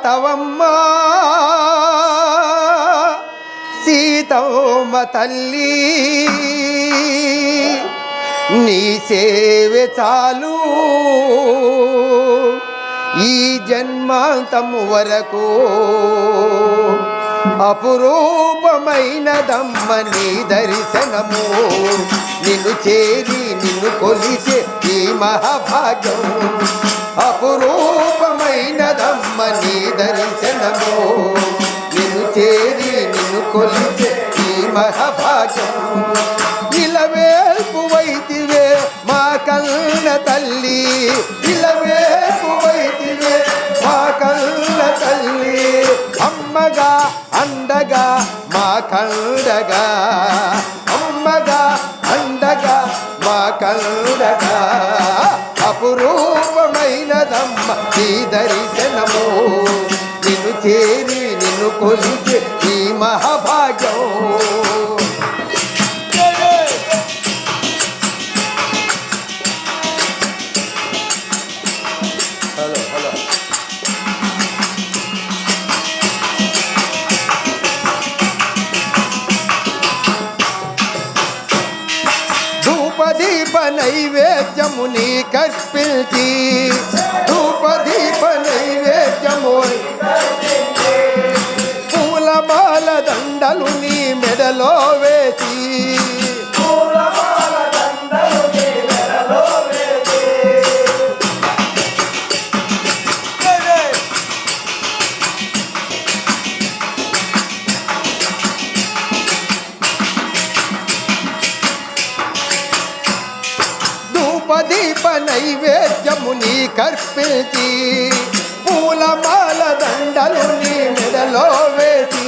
తవమ్మ సీతమ్మ తల్లి నీ సేవే చాలు ఈ జన్మాంతము వరకు అపురూపమైనదమ్మ నీ దర్శనము నిన్ను చేరి నిన్ను కొలిచే ఈ మహాభాగ్యం అపురూపమైనదమ్మ నీ దర్శనము నిన్ను చేరి నిన్ను కొలిచే ఈ మహాభాగ్యం ఇలవేల్పు వైతివే మా కన్న తల్లి ఇలవేల్పు వైతివే మా కన్న తల్లి అమ్మగా అండగా మా కండగా అమ్మగా అండగా మా కండగా అపురూపమైనదమ్మ ఈ దర్శనము నిన్ను చేరి నిన్ను కొలిచే ఈ మహాభాగ్యం ధూపదీప నైవేద్యము నీ కర్పించి ధూపదీప నైవేద్యము పూలమాల దండలు నీ మెడలో వేసి దీప నైవేద్యము నీ కర్పించి పూలమాల దండలు నీ మెడలో వేసి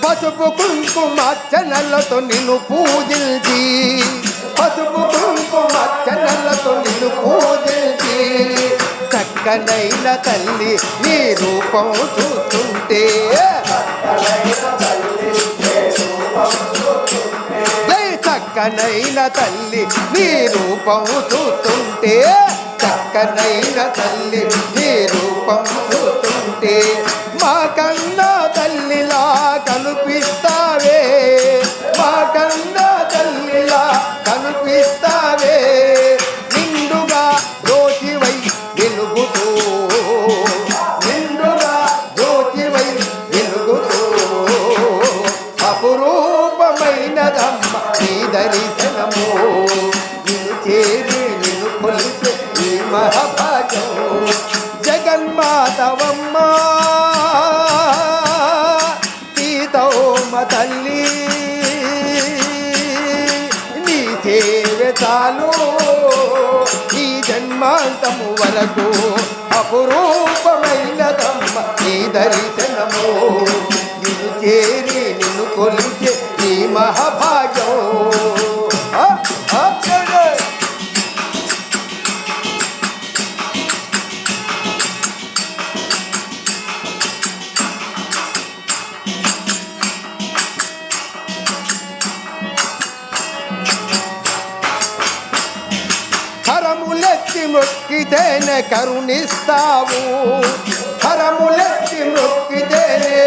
పసుపు కుంకుమార్చనలతో నిన్ను పూజించి పసుపు కుంకుమార్చనలతో నిన్ను పూజించి చక్కనైన తల్లి నీ రూపం చూస్తుంటే చక్కనైన తల్లి నీ రూపం చూస్తుంటే చక్కనైన తల్లి నీ రూపం చూస్తుంటే మా కన్నా తల్లిలా కనిపిస్తావే మా కన్నా తల్లిలా కనిపిస్తావే నిండుగా జ్యోతివై వెలుగుతూ నిండుగా జ్యోతివై వెలుగుతూ అపురూపమైనదమ్మ నీ దర్శనము నిన్ను చేరి నిన్ను కొలిచే ఈ మహాభాగ్యం జగన్మాతవమ్మ సీతమ్మ తల్లి నీ సేవే చాలు ఈ జన్మాంతము వరకు అపురూపమైనదమ్మ నీ దర్శనము నిన్ను చేరి నిన్ను కొలిచే ఈ మహాభాగ్యం కరములెత్తి మొక్కితేనే కరుణిస్తావు కరములెత్తి మొక్కితేనే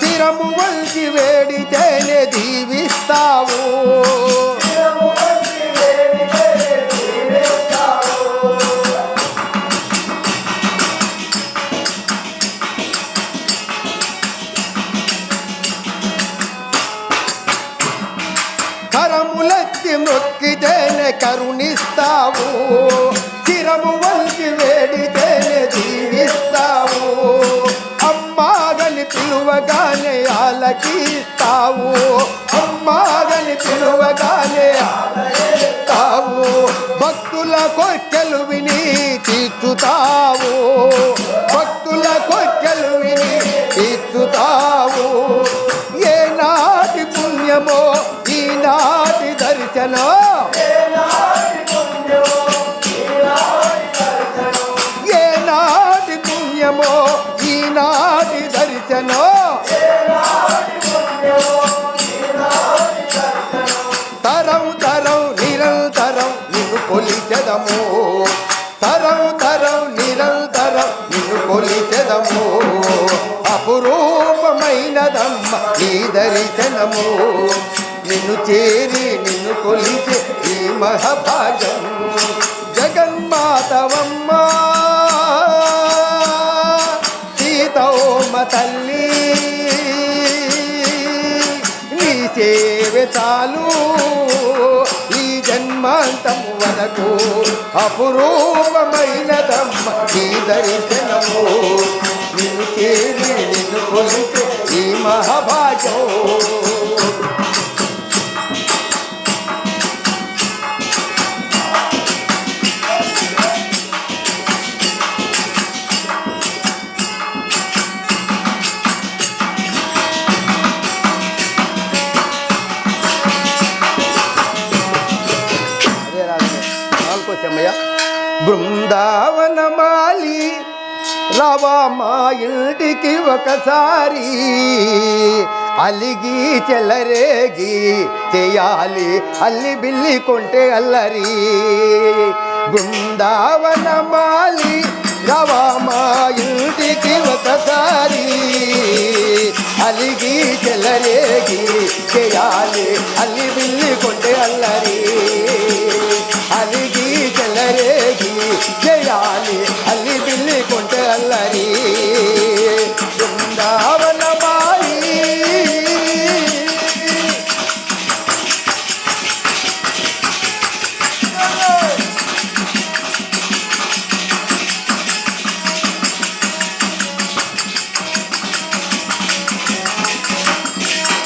శిరము వంచి వేడితేనే దీవిస్తావు కరములెత్తి మొక్కితేనే కరుణిస్తావు శిరము వంచి వేడితేనే దీవిస్తావు అమ్మాగని పిలువగానే ఆలకిస్తావు అమ్మాగని పిలువగానే ఆలకిస్తావు భక్తుల కోర్కెలు విని తీర్చుతావు భక్తుల కోర్కెలు విని తీర్చుతావు ఏనాటి పుణ్యమో ఈనాటి దర్శనం ఏనాటి పుణ్యమో ఈనాటి దర్శనం తరం తరం నిరంతరం నిన్ను కొలిచెదము తరం తరం నిరంతరం కొలిచెదము అపురూపమైనదమ్మ నీ దర్శనము నిన్ను చేరి నిన్ను కొలిచే ఈ మహాభాగ్యం జగన్మాతవమ్మ సీతమ్మ తల్లి నీ సేవే చాలు ఈ జన్మాంతము వరకు అపురూపమైనదమ్మ నీ దర్శనము నిన్ను చేరి నిన్ను కొలిచే ఈ మహాభాగ్యం బృందావనమాలి రావా మా ఇంటికి ఒకసారి అలిగి చెలరేగి చేయాలి అల్లి బిల్లి కొంటే అల్లరి బృందావనమాలి రావా మా ఇంటికి ఒకసారి అలిగి చెలరేగి చేయాలి అల్లి బిల్లి కొంటే అల్లరి అలిగి చెలరేగి చేయాలి అల్లి బిల్లి కొంటే అల్లరి బృందావనమాలి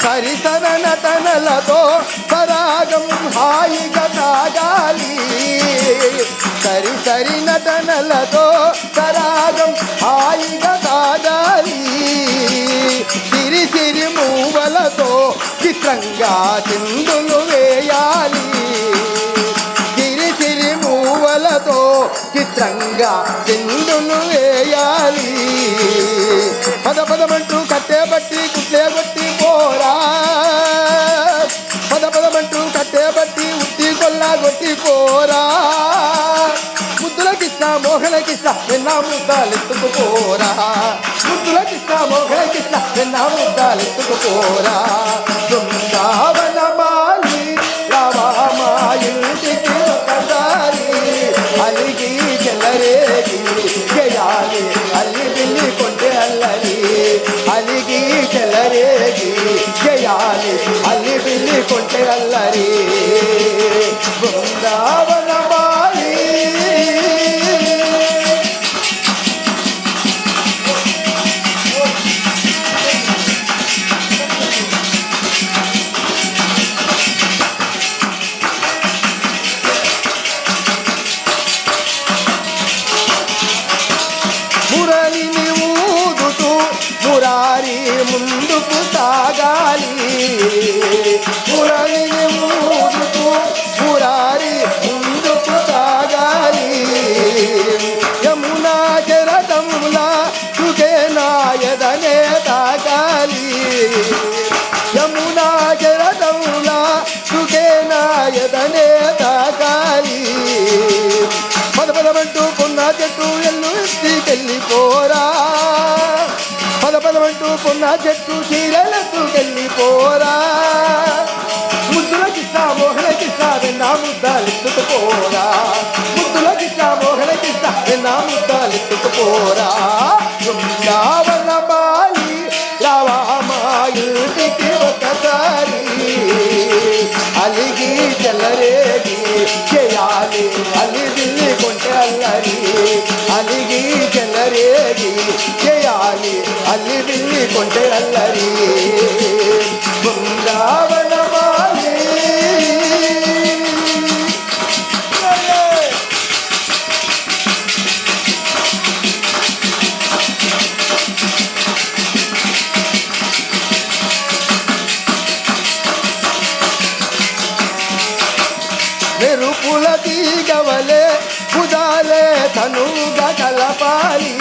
సరిసరన తనలతో సరాగం హాయిగా సాగాలి సరి నటనలతో సరాగం హాయిగా సాగాలి సిరి సిరి మూవలతో చిత్రంగా చిందులు వేయాలి సిరి సిరి మూవలతో చిత్రంగా చిందులు వేయాలి పద పదమంటూ కట్టే బట్టి కుట్లే కొట్టి పోరా పద పదమంటూ కట్టే బట్టి ఉత్తి కొల్లా కొట్టి పోరా ముద్దులకిస్తా మోహనకిస్తా ఎన్నా ముద్దాలెత్తుకుపోరా ముద్దులకిస్తా మోహనకిస్తా ఎన్నా ముద్దాలెత్తుకుపోరా బృందావనమాలి రావా మా ఇంటికి ఒకసారి అలిగి చెలరేగి చేయాలి అల్లి బిల్లి కొంటే అల్లరి అలిగి చెలరేగి చేయాలి అల్లి బిల్లి కొంటే అల్లరి బృందావనమాలి మురళిని ఊదుతూ మురారి ముందుకు సాగాలి మురళిని ఊదుతూ మురారి ముందుకు సాగాలి యమునా జరతములా సుఖేనాయదనే తాగాలి యమునా జరతములా సుఖేనాయదనే తాగాలి పద పదమంటూ పొన్న చెట్టు ఎల్లు ఎత్తికెళ్ళిపోరా పద పదమంటూ పొన్న చెట్టు చీరలెత్తుకెళ్ళిపోరా ముద్దులకిస్తా మోహనకిస్తా వెన్నా ముద్దాలెత్తుకుపోరా ముద్దులకిస్తా మోహనకిస్తా వెన్నా ముద్దాలెత్తుకుపోరా బృందావనమాలి రావా మా ఇంటికి ఒకసారి అలిగి చెలరేగి చేయాలి అల్లి బిల్లి కొంటే అల్లరి అలిగి చెలరేగి చేయాలి అల్లి బిల్లి కొంటే అల్లరి బృందావనమాలి మెరుపుల తీగవలే కుదాలే తనుగా కలపాలి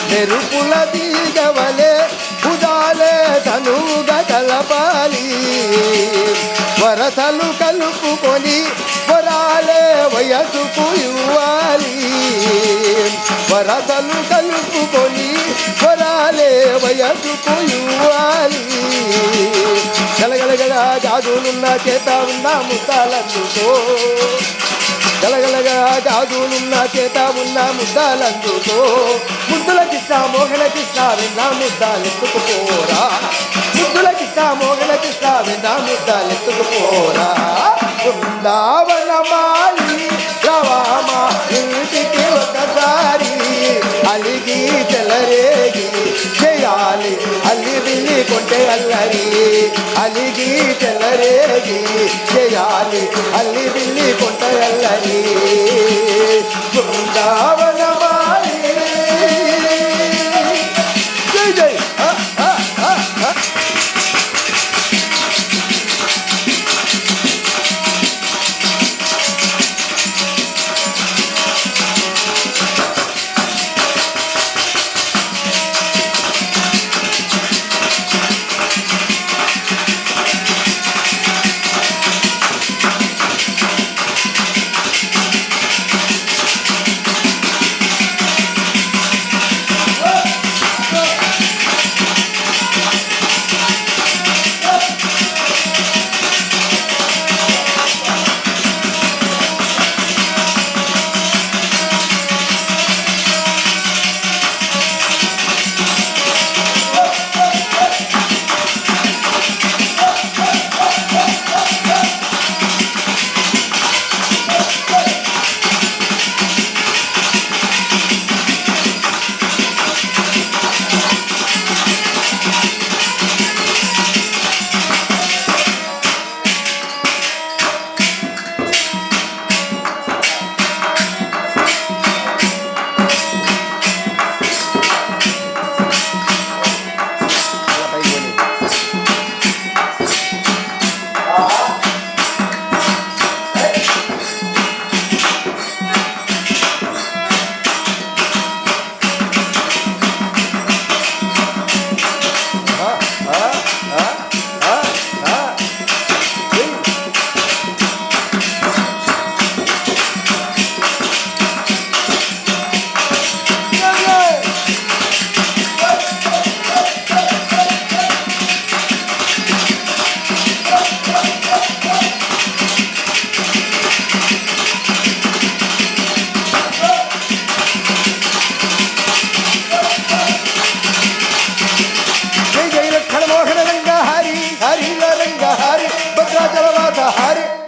మెరుపుల తీగవలే కుదాలే తనుగా కలపాలి వరసలు కలుపుకొని వరాలే వయసుకు ఇవ్వాలి వర వరదలు కలుపుకొని వరాలే వయసుకు ఇవ్వాలి. గలగలగల జాజులున్న చేత ఉన్న ముద్దాలందుకో, గలగలగా జాజులున్న చేత ఉన్న ముద్దాలందుకో. ముద్దుల కృష్ణ మోహన కృష్ణ విన్నా ముద్దాలెత్తుకుపోరా, ముద్దుల కృష్ణ మోహన కృష్ణ విన్నా ముద్దాలెత్తుకుపోరా. బృందావనమాలి రవామా ఇంటికి ఒకసారి అలిగి చెలరేగి చేయాలి అల్లి బిల్లి కొంటే అల్లరి. అలిగి చెలరేగి చేయాలి అల్లి బిల్లి కొంటే అల్లరి. బృందావనమాలి జై జై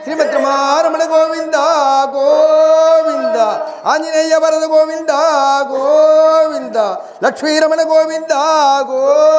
శ్రీమద్రమారమణ గోవింద గోవింద. ఆంజనేయ వరద గోవింద గోవింద. లక్ష్మీరమణ గోవింద గోవింద.